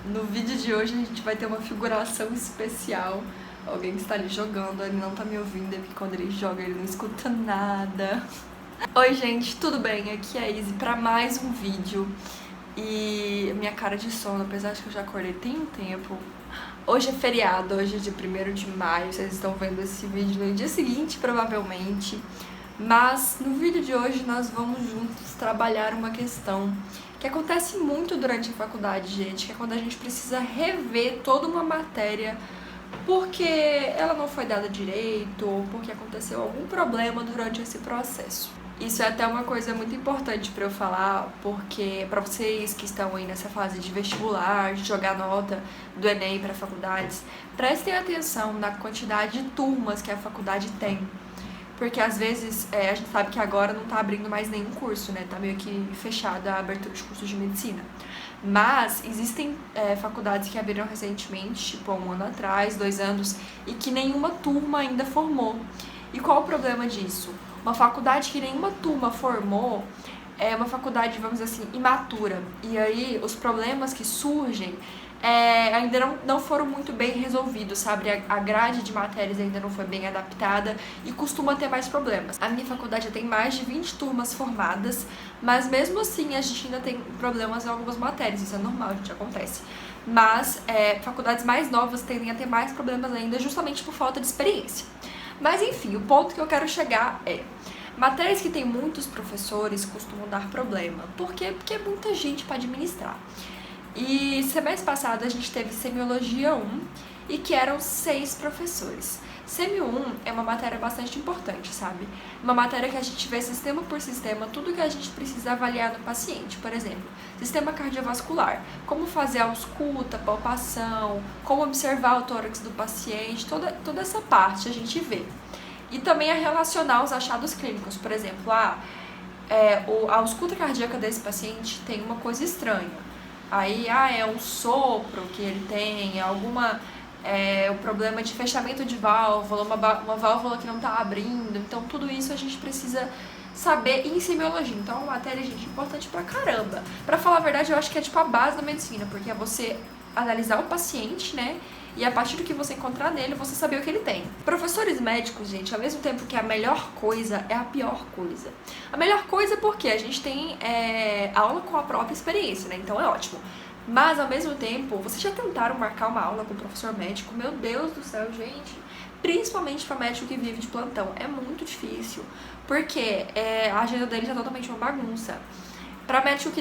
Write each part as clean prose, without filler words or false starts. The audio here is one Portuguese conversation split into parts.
No vídeo de hoje a gente vai ter uma figuração especial. Alguém que está ali jogando, ele não tá me ouvindo, é porque quando ele joga ele não escuta nada. Oi gente, tudo bem? Aqui é a Izzy pra mais um vídeo. E minha cara de sono, apesar de que eu já acordei tem um tempo. Hoje é feriado, hoje é dia 1º de maio, vocês estão vendo esse vídeo no dia seguinte, provavelmente. Mas no vídeo de hoje nós vamos juntos trabalhar uma questão que acontece muito durante a faculdade, gente, que é quando a gente precisa rever toda uma matéria porque ela não foi dada direito ou porque aconteceu algum problema durante esse processo. Isso é até uma coisa muito importante para eu falar, porque para vocês que estão aí nessa fase de vestibular, de jogar nota do Enem para faculdades, prestem atenção na quantidade de turmas que a faculdade tem. Porque às vezes a gente sabe que agora não tá abrindo mais nenhum curso, né? Tá meio que fechada a abertura de cursos de medicina. Mas existem faculdades que abriram recentemente, tipo há um ano atrás, 2 anos, e que nenhuma turma ainda formou. E qual o problema disso? Uma faculdade que nenhuma turma formou é uma faculdade, vamos dizer assim, imatura. E aí os problemas que surgem ainda não foram muito bem resolvidos, sabe? A grade de matérias ainda não foi bem adaptada e costuma ter mais problemas. A minha faculdade já tem mais de 20 turmas formadas, mas mesmo assim a gente ainda tem problemas em algumas matérias, isso é normal, gente, acontece. Mas faculdades mais novas tendem a ter mais problemas ainda justamente por falta de experiência. Mas enfim, o ponto que eu quero chegar é: matérias que tem muitos professores costumam dar problema. Por quê? Porque é muita gente para administrar. E semestre passado a gente teve Semiologia 1 e que eram 6 professores. Semi 1 é uma matéria bastante importante, sabe? Uma matéria que a gente vê sistema por sistema, tudo que a gente precisa avaliar no paciente. Por exemplo, sistema cardiovascular, como fazer a ausculta, palpação, como observar o tórax do paciente, toda essa parte a gente vê. E também a relacionar os achados clínicos, por exemplo, a ausculta cardíaca desse paciente tem uma coisa estranha. Aí, é um sopro que ele tem, um problema de fechamento de válvula, uma válvula que não está abrindo. Então, tudo isso a gente precisa saber em semiologia. Então, é uma matéria, gente, importante pra caramba. Pra falar a verdade, eu acho que é tipo a base da medicina, porque é você analisar o paciente, né? E a partir do que você encontrar nele, você saber o que ele tem. Professores médicos, gente, ao mesmo tempo que a melhor coisa é a pior coisa. A melhor coisa é porque a gente tem aula com a própria experiência, né? Então é ótimo. Mas, ao mesmo tempo, vocês já tentaram marcar uma aula com o professor médico? Meu Deus do céu, gente. Principalmente para médico que vive de plantão. É muito difícil. Porque a agenda deles é totalmente uma bagunça. Para médico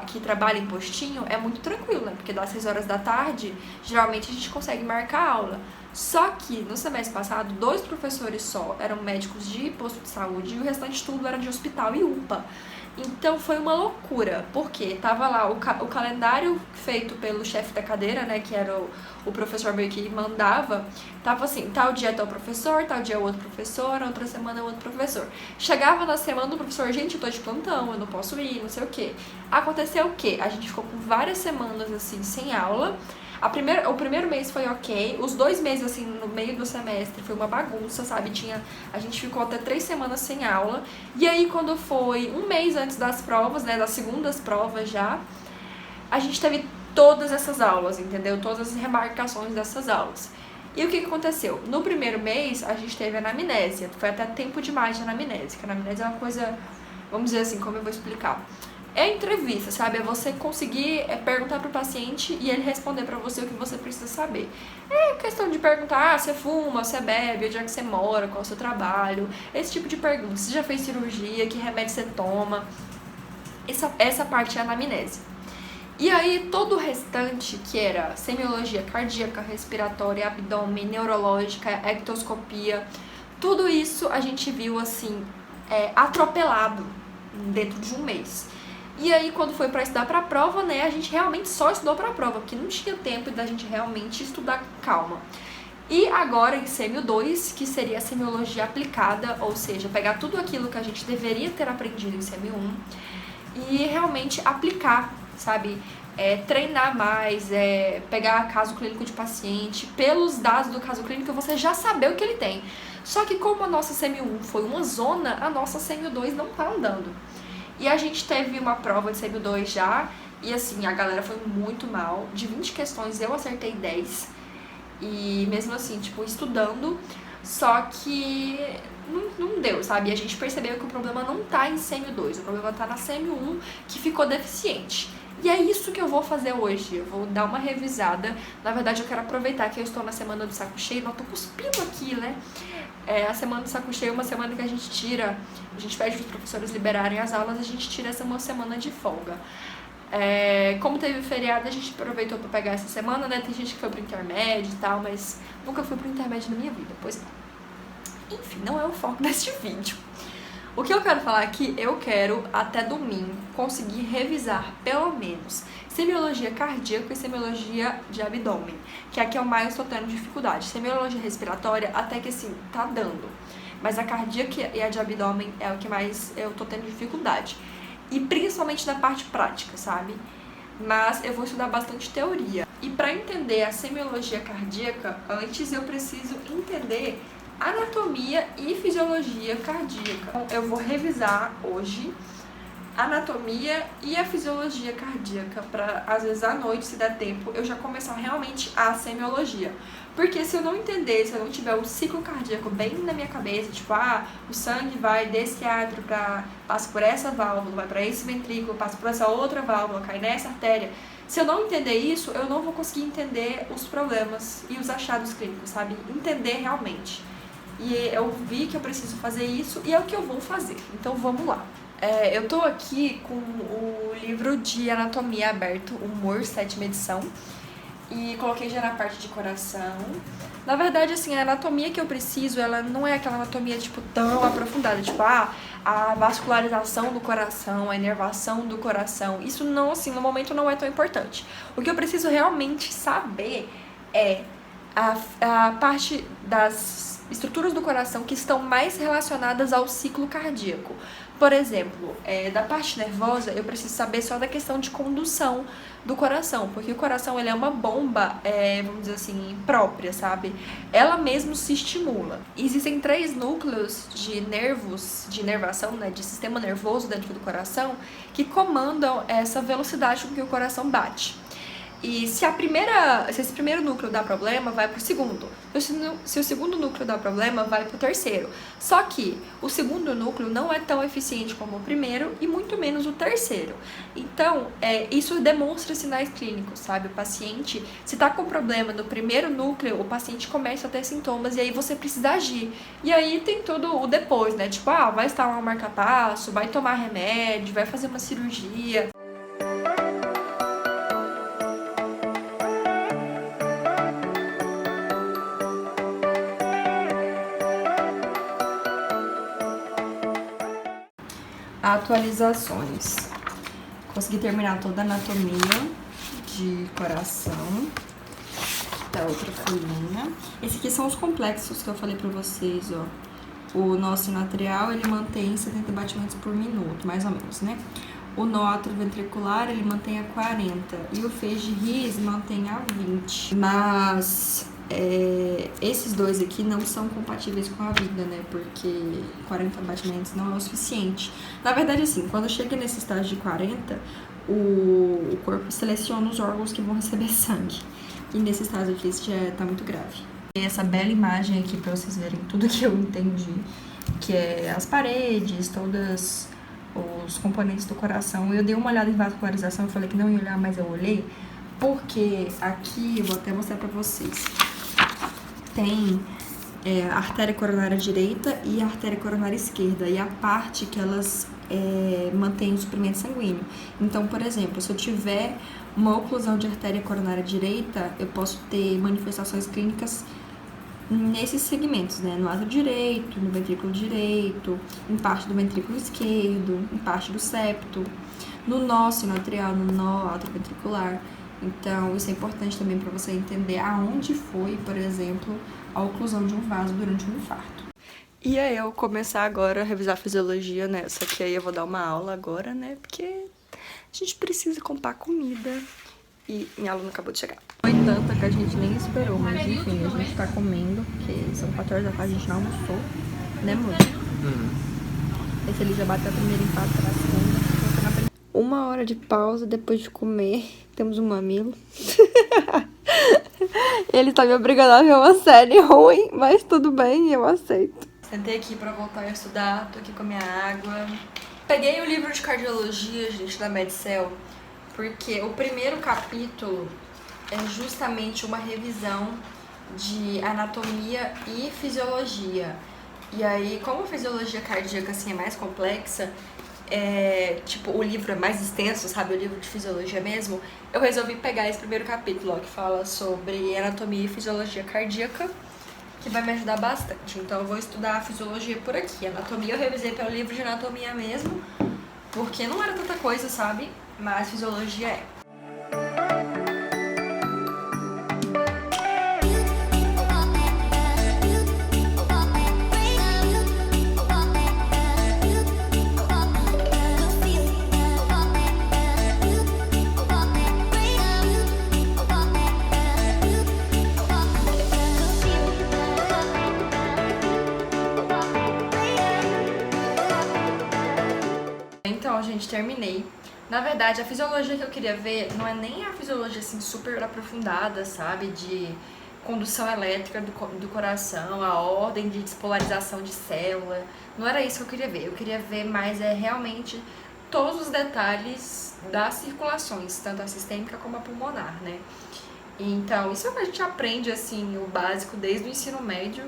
que trabalha em postinho, é muito tranquilo, né? Porque das 6 horas da tarde, geralmente a gente consegue marcar a aula. Só que no semestre passado, 2 professores só eram médicos de posto de saúde e o restante tudo era de hospital e UPA. Então foi uma loucura, porque tava lá o calendário feito pelo chefe da cadeira, né, que era o professor meio que mandava, tava assim, tal dia é tal professor, tal dia é outro professor, outra semana é outro professor. Chegava na semana do professor, gente, eu tô de plantão, eu não posso ir, não sei o quê. Aconteceu o quê? A gente ficou com várias semanas, assim, sem aula. O primeiro mês foi ok, os 2 meses, assim, no meio do semestre foi uma bagunça, sabe? A gente ficou até 3 semanas sem aula. E aí, quando foi um mês antes das provas, né, das segundas provas já, a gente teve todas essas aulas, entendeu? Todas as remarcações dessas aulas. E o que aconteceu? No primeiro mês, a gente teve anamnésia, foi até tempo demais de anamnésia, que a anamnésia é uma coisa, vamos dizer assim, como eu vou explicar? É entrevista, sabe? É você conseguir perguntar pro paciente e ele responder pra você o que você precisa saber. É questão de perguntar, você fuma, você bebe, onde é que você mora, qual é o seu trabalho, esse tipo de pergunta. Você já fez cirurgia, que remédio você toma? Essa parte é a anamnese. E aí, todo o restante, que era semiologia cardíaca, respiratória, abdômen, neurológica, ectoscopia, tudo isso a gente viu, assim, atropelado dentro de um mês. E aí, quando foi pra estudar pra prova, né, a gente realmente só estudou pra prova, porque não tinha tempo da gente realmente estudar com calma. E agora, em Semio 2, que seria a semiologia aplicada, ou seja, pegar tudo aquilo que a gente deveria ter aprendido em Semio 1 e realmente aplicar, sabe? Treinar mais, pegar caso clínico de paciente, pelos dados do caso clínico você já saber o que ele tem. Só que como a nossa Semio 1 foi uma zona, a nossa Semio 2 não tá andando. E a gente teve uma prova de Semio 2 já, E assim, a galera foi muito mal. De 20 questões eu acertei 10. E mesmo assim, tipo, estudando, só que não deu, sabe? E a gente percebeu que o problema não tá em CM2, o problema tá na CM1, que ficou deficiente. E é isso que eu vou fazer hoje, eu vou dar uma revisada. Na verdade, eu quero aproveitar que eu estou na semana do saco cheio, não tô cuspindo aqui, né? A semana do saco cheio é uma semana que a gente tira, a gente pede para os professores liberarem as aulas, a gente tira essa uma semana de folga. Como teve feriado, a gente aproveitou para pegar essa semana, né? Tem gente que foi pro intermédio e tal, mas nunca fui pro intermédio na minha vida, pois não. Enfim, não é o foco deste vídeo. O que eu quero falar aqui, eu quero até domingo conseguir revisar pelo menos semiologia cardíaca e semiologia de abdômen, que é a que eu mais estou tendo dificuldade. Semiologia respiratória até que assim, tá dando, mas a cardíaca e a de abdômen é o que mais eu tô tendo dificuldade. E principalmente na parte prática, sabe? Mas eu vou estudar bastante teoria. E para entender a semiologia cardíaca, antes eu preciso entender anatomia e fisiologia cardíaca. Então, eu vou revisar hoje anatomia e a fisiologia cardíaca para, às vezes, à noite, se der tempo, eu já começar realmente a semiologia. Porque se eu não entender, se eu não tiver o ciclo cardíaco bem na minha cabeça, tipo, o sangue vai desse átrio, passa por essa válvula, vai para esse ventrículo, passa por essa outra válvula, cai nessa artéria. Se eu não entender isso, eu não vou conseguir entender os problemas e os achados clínicos, sabe? Entender realmente. E eu vi que eu preciso fazer isso e é o que eu vou fazer. Então vamos lá. Eu tô aqui com o livro de anatomia aberto, o Moore, 7ª edição. E coloquei já na parte de coração. Na verdade, assim, a anatomia que eu preciso, ela não é aquela anatomia, tipo, tão aprofundada. Tipo, a vascularização do coração, a inervação do coração. Isso não, assim, no momento não é tão importante. O que eu preciso realmente saber é a parte das estruturas do coração que estão mais relacionadas ao ciclo cardíaco. Por exemplo, da parte nervosa, eu preciso saber só da questão de condução do coração, porque o coração ele é uma bomba, vamos dizer assim, própria, sabe? Ela mesmo se estimula. Existem 3 núcleos de nervos, de inervação, né, de sistema nervoso dentro do coração, que comandam essa velocidade com que o coração bate. E se esse primeiro núcleo dá problema, vai pro segundo. Se o segundo núcleo dá problema, vai pro terceiro. Só que o segundo núcleo não é tão eficiente como o primeiro e muito menos o terceiro. Então, isso demonstra sinais clínicos, sabe? O paciente, se tá com problema no primeiro núcleo, o paciente começa a ter sintomas e aí você precisa agir. E aí tem todo o depois, né? Tipo, vai instalar um marca-passo, vai tomar remédio, vai fazer uma cirurgia. Atualizações. Consegui terminar toda a anatomia de coração da outra folhinha. Esse aqui são os complexos que eu falei pra vocês, ó. O nó sinoatrial, ele mantém 70 batimentos por minuto, mais ou menos, né? O nó atrioventricular, ele mantém a 40 e o feixe de His mantém a 20. Mas esses dois aqui não são compatíveis com a vida, né? Porque 40 batimentos não é o suficiente. Na verdade, assim, quando chega nesse estágio de 40, o corpo seleciona os órgãos que vão receber sangue. E nesse estágio aqui, isso já tá muito grave. Essa bela imagem aqui pra vocês verem tudo que eu entendi, que é as paredes, todos os componentes do coração. Eu dei uma olhada em vascularização, eu falei que não ia olhar, mas eu olhei, porque aqui, eu vou até mostrar pra vocês, tem a artéria coronária direita e a artéria coronária esquerda, e a parte que elas mantêm o suprimento sanguíneo. Então, por exemplo, se eu tiver uma oclusão de artéria coronária direita, eu posso ter manifestações clínicas nesses segmentos, né? No átrio direito, no ventrículo direito, em parte do ventrículo esquerdo, em parte do septo, no nó sinoatrial, no nó atrioventricular. Então, isso é importante também para você entender aonde foi, por exemplo, a oclusão de um vaso durante um infarto. E aí eu começar agora a revisar a fisiologia, né? Só que aí eu vou dar uma aula agora, né? Porque a gente precisa comprar comida e minha aluna acabou de chegar. Foi tanta que a gente nem esperou, mas enfim, a gente tá comendo, porque são 4 horas da tarde, a gente não almoçou, né, amor? Esse ali já bateu a primeira empate na segunda. 1 hora de pausa depois de comer. Temos um mamilo. Ele tá me obrigando a ver uma série ruim, mas tudo bem, eu aceito. Sentei aqui pra voltar a estudar, tô aqui com a minha água. Peguei o livro de cardiologia, gente, da Medcel, porque o primeiro capítulo é justamente uma revisão de anatomia e fisiologia. E aí, como a fisiologia cardíaca assim é mais complexa, tipo, o livro é mais extenso, sabe? O livro de fisiologia mesmo. Eu resolvi pegar esse primeiro capítulo, ó, que fala sobre anatomia e fisiologia cardíaca, que vai me ajudar bastante. Então eu vou estudar a fisiologia por aqui. Anatomia eu revisei pelo livro de anatomia mesmo, porque não era tanta coisa, sabe? Mas fisiologia é. Então, gente, terminei. Na verdade, a fisiologia que eu queria ver não é nem a fisiologia assim super aprofundada, sabe? De condução elétrica do coração, a ordem de despolarização de célula. Não era isso que eu queria ver. Eu queria ver mais realmente todos os detalhes das circulações, tanto a sistêmica como a pulmonar, né? Então, isso é o que a gente aprende, assim, o básico desde o ensino médio,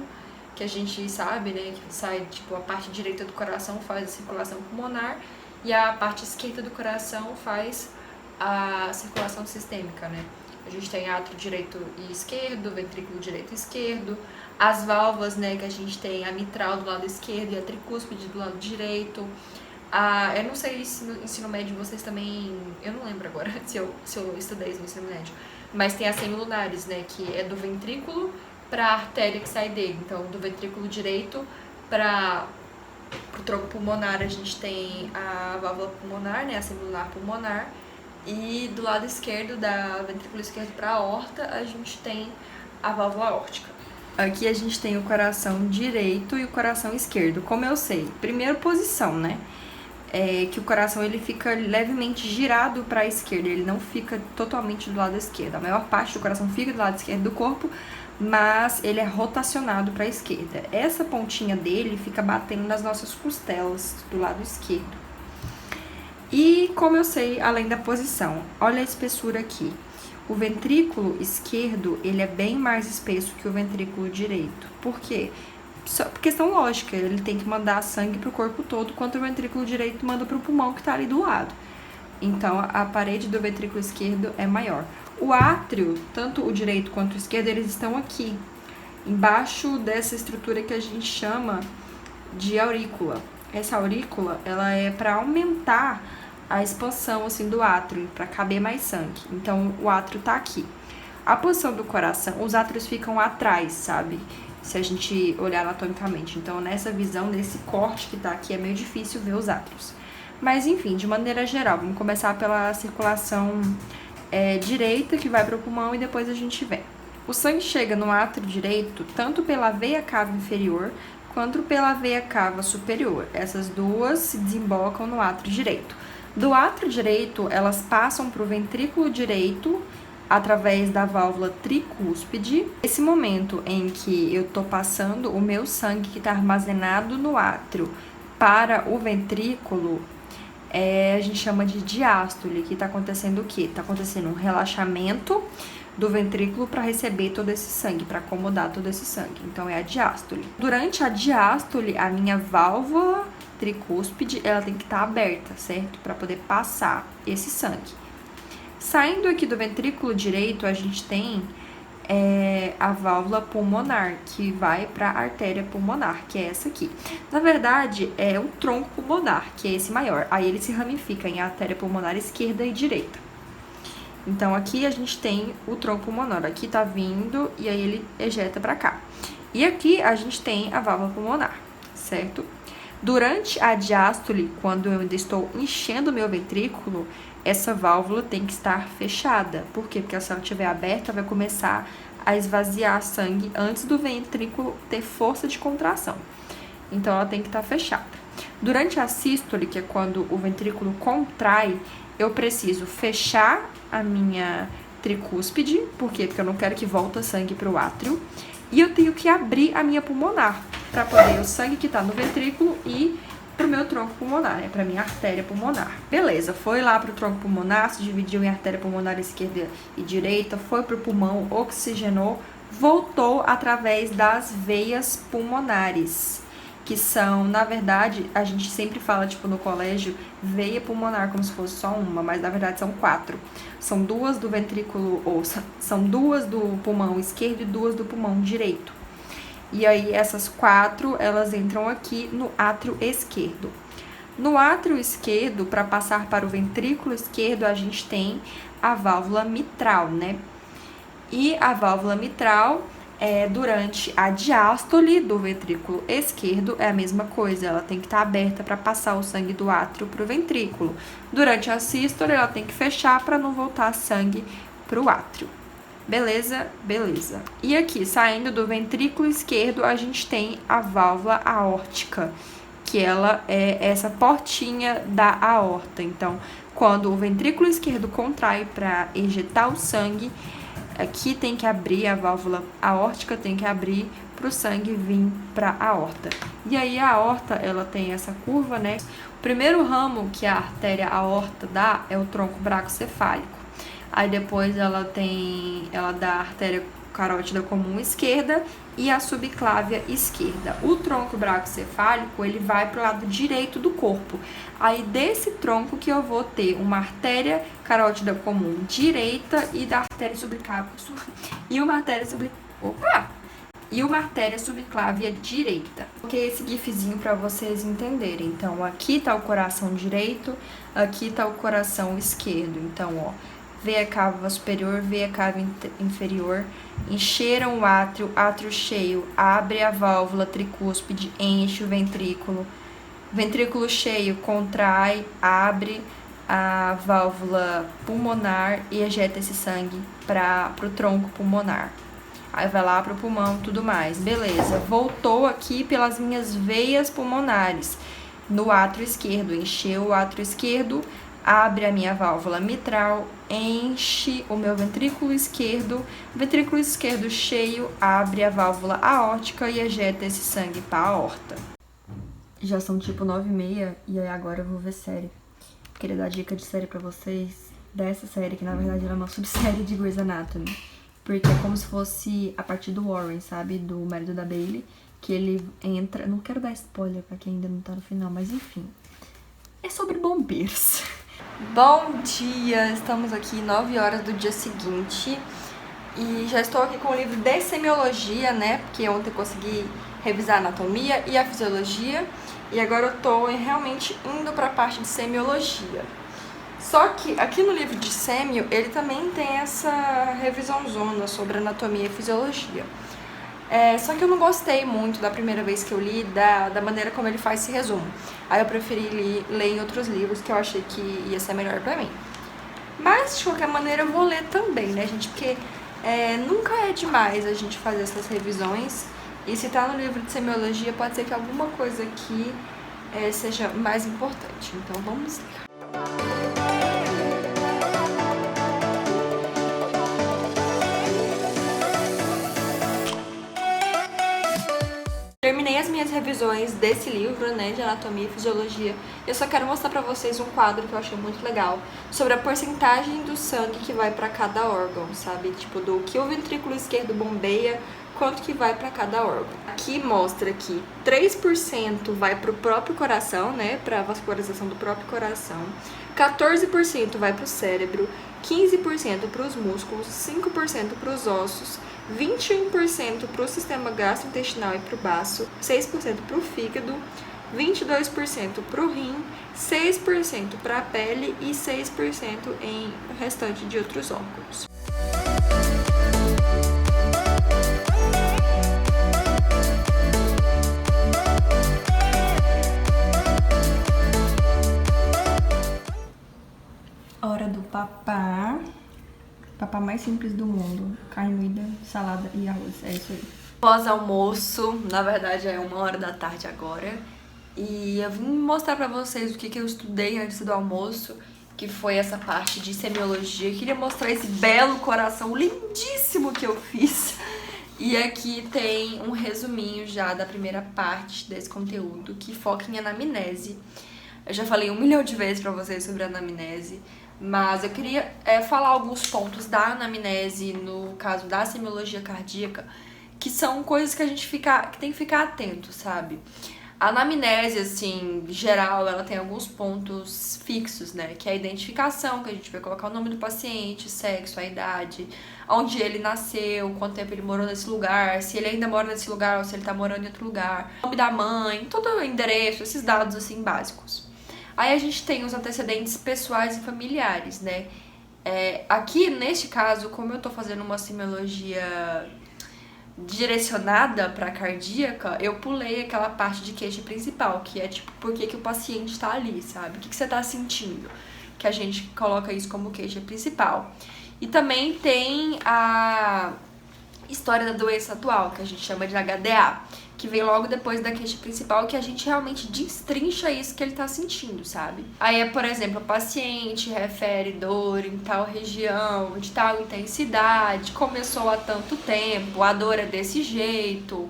que a gente sabe, né? Que sai, tipo, a parte direita do coração faz a circulação pulmonar, e a parte esquerda do coração faz a circulação sistêmica, né? A gente tem átrio direito e esquerdo, ventrículo direito e esquerdo, as válvulas, né, que a gente tem a mitral do lado esquerdo e a tricúspide do lado direito. Eu não sei se no ensino médio vocês também... Eu não lembro agora se eu estudei isso no ensino médio. Mas tem as semilunares, né, que é do ventrículo para a artéria que sai dele. Então, do ventrículo direito para o tronco pulmonar a gente tem a válvula pulmonar, né, a semilunar pulmonar, e do lado esquerdo, da ventrículo esquerdo para a aorta, a gente tem a válvula aórtica. Aqui a gente tem o coração direito e o coração esquerdo. Como eu sei? Primeira posição, né? Que o coração ele fica levemente girado para a esquerda, ele não fica totalmente do lado esquerdo. A maior parte do coração fica do lado esquerdo do corpo, mas ele é rotacionado para a esquerda. Essa pontinha dele fica batendo nas nossas costelas do lado esquerdo. E como eu sei, além da posição, olha a espessura aqui. O ventrículo esquerdo, ele é bem mais espesso que o ventrículo direito. Por quê? Só por questão lógica, ele tem que mandar sangue pro corpo todo, enquanto o ventrículo direito manda pro pulmão que tá ali do lado. Então, a parede do ventrículo esquerdo é maior. O átrio, tanto o direito quanto o esquerdo, eles estão aqui, embaixo dessa estrutura que a gente chama de aurícula. Essa aurícula, ela é para aumentar a expansão assim do átrio, para caber mais sangue. Então, o átrio tá aqui. A posição do coração, os átrios ficam atrás, sabe? Se a gente olhar anatomicamente. Então, nessa visão, nesse corte que tá aqui, é meio difícil ver os átrios. Mas, enfim, de maneira geral, vamos começar pela circulação direita, que vai para o pulmão, e depois a gente vê. O sangue chega no átrio direito, tanto pela veia cava inferior, quanto pela veia cava superior. Essas duas se desembocam no átrio direito. Do átrio direito, elas passam para o ventrículo direito, através da válvula tricúspide. Esse momento em que eu tô passando o meu sangue que está armazenado no átrio para o ventrículo, a gente chama de diástole, que tá acontecendo o quê? Tá acontecendo um relaxamento do ventrículo para receber todo esse sangue, para acomodar todo esse sangue. Então, é a diástole. Durante a diástole, a minha válvula tricúspide, ela tem que estar aberta, certo? Para poder passar esse sangue. Saindo aqui do ventrículo direito, a gente tem a válvula pulmonar, que vai para a artéria pulmonar, que é essa aqui. Na verdade, é o tronco pulmonar, que é esse maior. Aí ele se ramifica em artéria pulmonar esquerda e direita. Então, aqui a gente tem o tronco pulmonar. Aqui tá vindo e aí ele ejeta para cá. E aqui a gente tem a válvula pulmonar, certo? Durante a diástole, quando eu ainda estou enchendo o meu ventrículo, essa válvula tem que estar fechada. Por quê? Porque se ela estiver aberta, vai começar a esvaziar sangue antes do ventrículo ter força de contração. Então, ela tem que estar fechada. Durante a sístole, que é quando o ventrículo contrai, eu preciso fechar a minha tricúspide, por quê? Porque eu não quero que volte sangue para o átrio, e eu tenho que abrir a minha pulmonar, para poder o sangue que está no ventrículo ir pro meu tronco pulmonar, né? Pra minha artéria pulmonar. Beleza, foi lá pro tronco pulmonar, se dividiu em artéria pulmonar esquerda e direita, foi pro pulmão, oxigenou, voltou através das veias pulmonares, que são, na verdade, a gente sempre fala, tipo, no colégio, veia pulmonar, como se fosse só uma, mas na verdade são 4. São 2 do ventrículo, ou são 2 do pulmão esquerdo e 2 do pulmão direito. E aí essas 4, elas entram aqui no átrio esquerdo. No átrio esquerdo, para passar para o ventrículo esquerdo, a gente tem a válvula mitral, né? E a válvula mitral, durante a diástole do ventrículo esquerdo, é a mesma coisa. Ela tem que estar aberta para passar o sangue do átrio para o ventrículo. Durante a sístole, ela tem que fechar para não voltar sangue para o átrio. Beleza? Beleza. E aqui, saindo do ventrículo esquerdo, a gente tem a válvula aórtica, que ela é essa portinha da aorta. Então, quando o ventrículo esquerdo contrai para ejetar o sangue, aqui tem que abrir, a válvula aórtica tem que abrir para o sangue vir para a aorta. E aí a aorta, ela tem essa curva, né? O primeiro ramo que a artéria aorta dá é o tronco bracocefálico. Aí depois ela dá a artéria carótida comum esquerda e a subclávia esquerda. O tronco bracocefálico, ele vai para o lado direito do corpo. Aí desse tronco que eu vou ter uma artéria carótida comum direita e da artéria subclávia e uma artéria subclávia direita. Coloquei esse gifzinho para vocês entenderem. Então aqui tá o coração direito, aqui tá o coração esquerdo. Então, ó, veia cava superior, veia cava inferior, encheram o átrio, átrio cheio, abre a válvula tricúspide, enche o ventrículo, ventrículo cheio, contrai, abre a válvula pulmonar e ejeta esse sangue para o tronco pulmonar. Aí vai lá para o pulmão, tudo mais. Beleza, voltou aqui pelas minhas veias pulmonares, no átrio esquerdo, encheu o átrio esquerdo, abre a minha válvula mitral, enche o meu ventrículo esquerdo cheio, abre a válvula aórtica e ejeta esse sangue para a aorta. Já são tipo 9h30 e aí agora eu vou ver série. Queria dar dica de série pra vocês, dessa série, que na verdade era uma subsérie de Grey's Anatomy. Porque é como se fosse a partir do Warren, sabe? Do marido da Bailey, que ele entra... Não quero dar spoiler pra quem ainda não tá no final, mas enfim. É sobre bombeiros. Bom dia! Estamos aqui 9 horas do dia seguinte e já estou aqui com o livro de semiologia, né? Porque ontem eu consegui revisar a anatomia e a fisiologia e agora eu tô realmente indo para a parte de semiologia. Só que aqui no livro de semio ele também tem essa revisãozona sobre anatomia e fisiologia. Só que eu não gostei muito da primeira vez que eu li, da maneira como ele faz esse resumo. Aí eu preferi ler em outros livros que eu achei que ia ser melhor pra mim. Mas, de qualquer maneira, eu vou ler também, né, gente? Porque nunca é demais a gente fazer essas revisões. E se tá no livro de semiologia, pode ser que alguma coisa aqui seja mais importante. Então, vamos ler. Terminei as minhas revisões desse livro, né, de anatomia e fisiologia. Eu só quero mostrar pra vocês um quadro que eu achei muito legal sobre a porcentagem do sangue que vai pra cada órgão, sabe? Tipo, do que o ventrículo esquerdo bombeia, quanto que vai pra cada órgão. Aqui mostra que 3% vai pro próprio coração, né, pra vascularização do próprio coração. 14% vai pro cérebro, 15% pros músculos, 5% pros ossos, 21% para o sistema gastrointestinal e para o baço, 6% para o fígado, 22% para o rim, 6% para a pele e 6% em o restante de outros órgãos. Hora do papá. Papá mais simples do mundo. Carne moída, salada e arroz. É isso aí. Pós-almoço, na verdade é 1h da tarde agora. E eu vim mostrar pra vocês o que eu estudei antes do almoço, que foi essa parte de semiologia. Eu queria mostrar esse belo coração lindíssimo que eu fiz. E aqui tem um resuminho já da primeira parte desse conteúdo, que foca em anamnese. Eu já falei 1 milhão de vezes pra vocês sobre a anamnese, mas eu queria falar alguns pontos da anamnese, no caso da semiologia cardíaca, que são coisas que a gente que tem que ficar atento, sabe? A anamnese, assim, geral, ela tem alguns pontos fixos, né? Que é a identificação, que a gente vai colocar o nome do paciente, sexo, a idade, onde ele nasceu, quanto tempo ele morou nesse lugar, se ele ainda mora nesse lugar ou se ele tá morando em outro lugar, o nome da mãe, todo o endereço, esses dados, assim, básicos. Aí a gente tem os antecedentes pessoais e familiares, né? Aqui, neste caso, como eu tô fazendo uma semiologia direcionada para cardíaca, eu pulei aquela parte de queixa principal, que é tipo, por que o paciente tá ali, sabe? O que você tá sentindo? Que a gente coloca isso como queixa principal. E também tem a história da doença atual, que a gente chama de HDA, que vem logo depois da queixa principal, que a gente realmente destrincha isso que ele tá sentindo, sabe? Aí é, por exemplo, o paciente refere dor em tal região, de tal intensidade, começou há tanto tempo, a dor é desse jeito,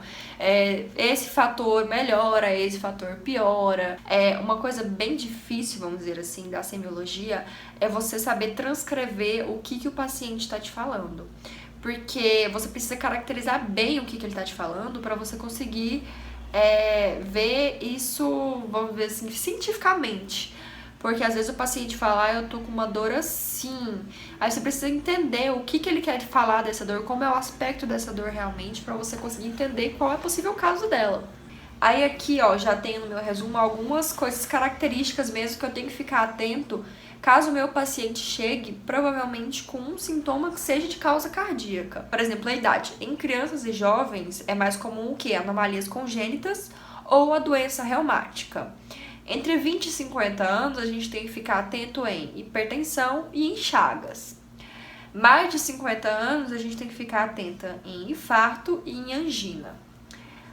esse fator melhora, esse fator piora. Uma coisa bem difícil, vamos dizer assim, da semiologia é você saber transcrever o que o paciente tá te falando. Porque você precisa caracterizar bem o que ele tá te falando para você conseguir ver isso, vamos ver assim, cientificamente. Porque às vezes o paciente fala, eu tô com uma dor assim. Aí você precisa entender o que ele quer falar dessa dor, como é o aspecto dessa dor realmente, para você conseguir entender qual é o possível caso dela. Aí aqui, ó, já tem no meu resumo algumas coisas características mesmo que eu tenho que ficar atento caso o meu paciente chegue, provavelmente com um sintoma que seja de causa cardíaca. Por exemplo, a idade. Em crianças e jovens é mais comum o quê? Anomalias congênitas ou a doença reumática. Entre 20 e 50 anos, a gente tem que ficar atento em hipertensão e em chagas. Mais de 50 anos, a gente tem que ficar atenta em infarto e em angina.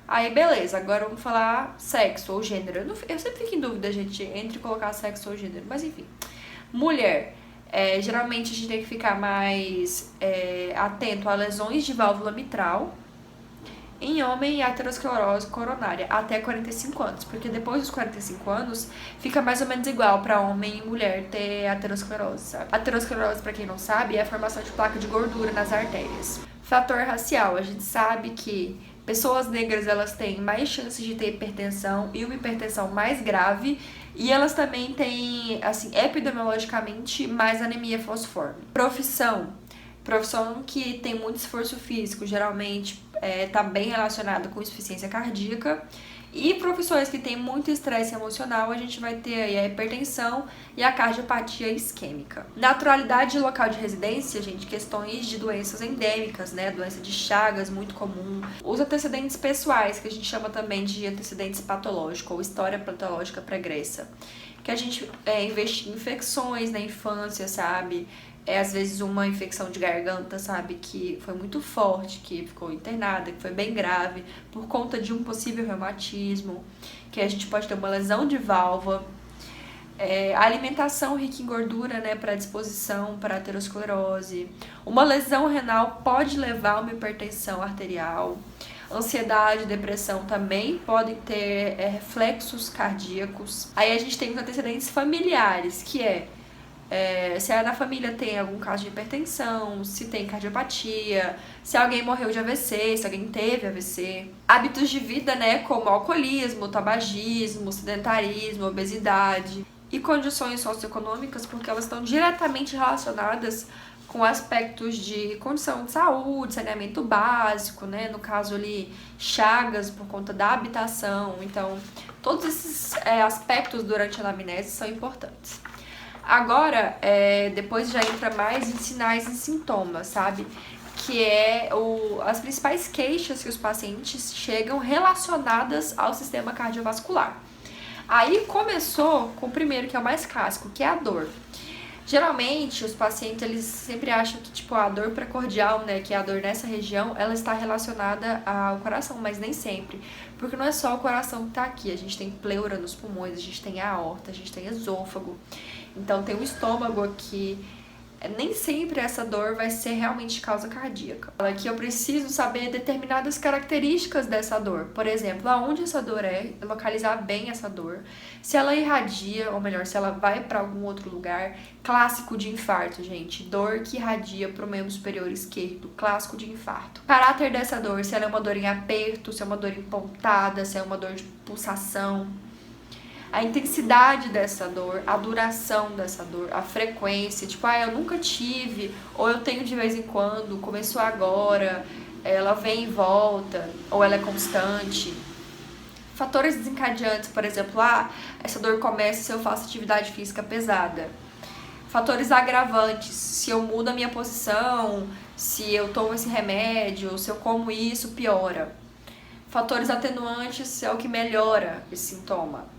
Aí, beleza, agora vamos falar sexo ou gênero. Eu sempre fico em dúvida, gente, entre colocar sexo ou gênero, mas enfim. Mulher, geralmente a gente tem que ficar mais atento a lesões de válvula mitral. Em homem, aterosclerose coronária, até 45 anos, porque depois dos 45 anos fica mais ou menos igual para homem e mulher ter aterosclerose, sabe? Aterosclerose, para quem não sabe, é a formação de placa de gordura nas artérias. Fator racial, a gente sabe que pessoas negras, elas têm mais chances de ter hipertensão e uma hipertensão mais grave, e elas também têm, assim, epidemiologicamente, mais anemia falciforme. Profissão que tem muito esforço físico, geralmente está bem relacionado com insuficiência cardíaca. E profissões que têm muito estresse emocional, a gente vai ter aí a hipertensão e a cardiopatia isquêmica. Naturalidade de local de residência, gente, questões de doenças endêmicas, né? Doença de Chagas, muito comum. Os antecedentes pessoais, que a gente chama também de antecedentes patológicos ou história patológica pregressa. Que a gente investiga infecções na infância, sabe? Às vezes uma infecção de garganta, sabe, que foi muito forte, que ficou internada, que foi bem grave, por conta de um possível reumatismo, que a gente pode ter uma lesão de válvula. A alimentação rica em gordura, né, predisposição para aterosclerose. Uma lesão renal pode levar a uma hipertensão arterial. Ansiedade, depressão também podem ter reflexos cardíacos. Aí a gente tem os antecedentes familiares, que se na família tem algum caso de hipertensão, se tem cardiopatia, se alguém morreu de AVC, se alguém teve AVC. Hábitos de vida, né, como alcoolismo, tabagismo, sedentarismo, obesidade e condições socioeconômicas, porque elas estão diretamente relacionadas com aspectos de condição de saúde, saneamento básico, né, no caso ali, chagas por conta da habitação. Então, todos esses aspectos durante a anamnese são importantes. Agora, depois já entra mais em sinais e sintomas, sabe? Que as principais queixas que os pacientes chegam relacionadas ao sistema cardiovascular. Aí começou com o primeiro, que é o mais clássico, que é a dor. Geralmente, os pacientes, eles sempre acham que, tipo, a dor precordial, né, que é a dor nessa região, ela está relacionada ao coração, mas nem sempre. Porque não é só o coração que tá aqui, a gente tem pleura nos pulmões, a gente tem a aorta, a gente tem esôfago. Então, tem o estômago aqui. Nem sempre essa dor vai ser realmente de causa cardíaca. Aqui eu preciso saber determinadas características dessa dor. Por exemplo, aonde essa dor é, localizar bem essa dor. Se ela irradia, ou melhor, se ela vai para algum outro lugar. Clássico de infarto, gente. Dor que irradia para o membro superior esquerdo. Clássico de infarto. Caráter dessa dor, se ela é uma dor em aperto, se é uma dor em pontada, se é uma dor de pulsação. A intensidade dessa dor, a duração dessa dor, a frequência, tipo, eu nunca tive, ou eu tenho de vez em quando, começou agora, ela vem e volta, ou ela é constante. Fatores desencadeantes, por exemplo, essa dor começa se eu faço atividade física pesada. Fatores agravantes, se eu mudo a minha posição, se eu tomo esse remédio, se eu como isso, piora. Fatores atenuantes, se é o que melhora esse sintoma.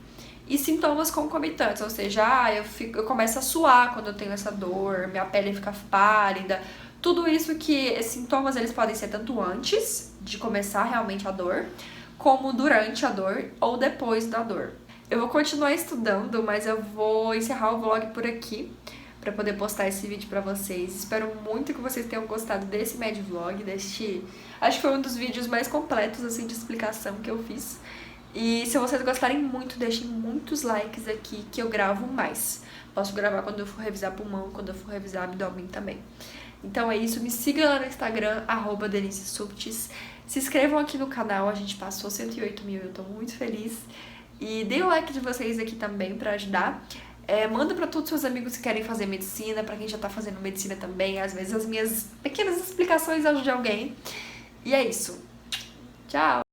E sintomas concomitantes, ou seja, eu começo a suar quando eu tenho essa dor, minha pele fica pálida. Tudo isso que esses sintomas eles podem ser tanto antes de começar realmente a dor, como durante a dor ou depois da dor. Eu vou continuar estudando, mas eu vou encerrar o vlog por aqui para poder postar esse vídeo para vocês. Espero muito que vocês tenham gostado desse Med Vlog, acho que foi um dos vídeos mais completos assim de explicação que eu fiz. E se vocês gostarem muito, deixem muitos likes aqui que eu gravo mais. Posso gravar quando eu for revisar pulmão, quando eu for revisar abdômen também. Então é isso, me siga lá no Instagram, @DeniseSubtis. Se inscrevam aqui no canal, a gente passou 108 mil, eu tô muito feliz. E dê o like de vocês aqui também pra ajudar. Manda pra todos os seus amigos que querem fazer medicina, pra quem já tá fazendo medicina também. Às vezes as minhas pequenas explicações ajudam alguém. E é isso. Tchau!